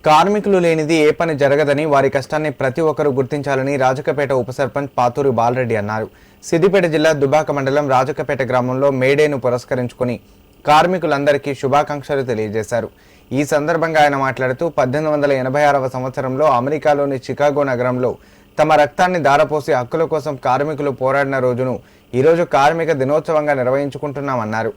కార్మికులు లేనిది ఏ పని జరగదని వారి కష్టాన్ని ప్రతి ఒక్కరూ గుర్తించాలని రాజకపేట ఉప సర్పంచ్ పాతూరి బాలరెడ్డి అన్నారు. సిద్దిపేట జిల్లా దుబాక మండలం రాజకపేట గ్రామంలో మేడేను పురస్కరించుకుని కార్మికులందరికీ శుభాకాంక్షలు తెలియజేశారు. ఈ సందర్భంగా ఆయన మాట్లాడుతూ 1886వ సంవత్సరంలో అమెరికాలోని చికాగో నగరంలో తమ రక్తాన్ని దారపోసి హక్కుల కోసం కార్మికులు పోరాడిన రోజును ఈరోజు కార్మిక దినోత్సవంగా నిర్వహించుకుంటున్నామన్నారు.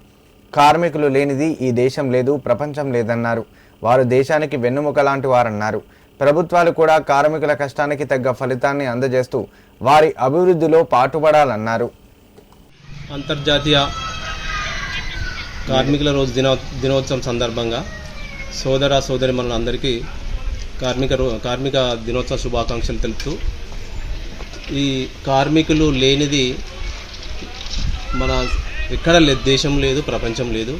కార్మికులు లేనిది ఈ దేశం లేదు, ప్రపంచం లేదన్నారు. వారు దేశానికి వెన్నుముక లాంటి వారన్నారు. ప్రభుత్వాలు కూడా కార్మికుల కష్టానికి తగ్గ ఫలితాన్ని అందజేస్తూ వారి అభివృద్ధిలో పాటుపడాలన్నారు. అంతర్జాతీయ కార్మికుల రోజు దినోత్సవం సందర్భంగా సోదరిమణులందరికీ కార్మిక దినోత్సవ శుభాకాంక్షలు తెలుపుతూ, ఈ కార్మికులు లేనిది మన ఎక్కడ లేదు, దేశం లేదు, ప్రపంచం లేదు.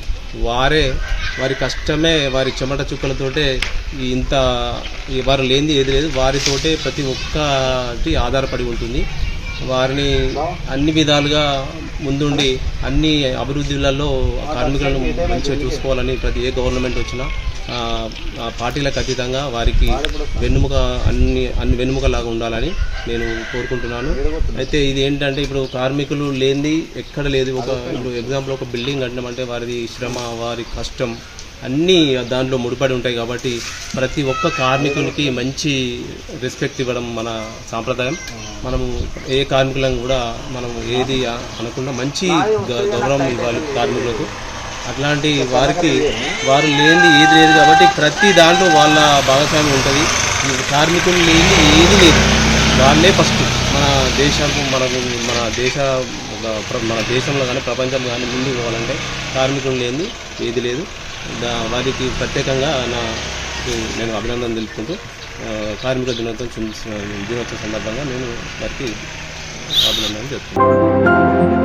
వారి కష్టమే, వారి చెమట చుక్కలతోటే వారు లేనిది ఏది లేదు. వారితోటే ప్రతి ఒక్కటి ఆధారపడి ఉంటుంది. వారిని అన్ని విధాలుగా ముందుండి అన్ని అభివృద్ధిలలో కార్మికులను మంచిగా చూసుకోవాలని ఏ గవర్నమెంట్ వచ్చినా పార్టీలకు అతీతంగా వారికి వెన్నుముకలాగా ఉండాలని నేను కోరుకుంటున్నాను. అయితే ఇది ఏంటంటే, ఇప్పుడు కార్మికులు లేనిది ఎక్కడ లేదు. ఇప్పుడు ఎగ్జాంపుల్ ఒక బిల్డింగ్ కట్టినామంటే వారిది శ్రమ, వారి కష్టం అన్నీ దాంట్లో ముడిపడి ఉంటాయి. కాబట్టి ప్రతి ఒక్క కార్మికునికి మంచి రెస్పెక్ట్ ఇవ్వడం మన సాంప్రదాయం. మనము ఏ కార్మికులను కూడా మనం ఏది అనకుండా మంచి గౌరవం ఇవ్వాలి కార్మికులకు. అట్లాంటి వారు లేనిది ఏది లేదు. కాబట్టి ప్రతి దాంట్లో వాళ్ళ భాగస్వామ్యం ఉంటుంది. కార్మికులు లేనిది ఏది లేదు. వాళ్ళే ఫస్ట్ మన దేశంలో కానీ ప్రపంచంలో కానీ ముందుకు పోవాలంటే కార్మికులు లేనిది ఏది లేదు. వారికి ప్రత్యేకంగా నేను అభినందన తెలుపుకుంటూ కార్మిక దినోత్సవం సందర్భంగా నేను వారికి అభినందన చెప్తున్నాను.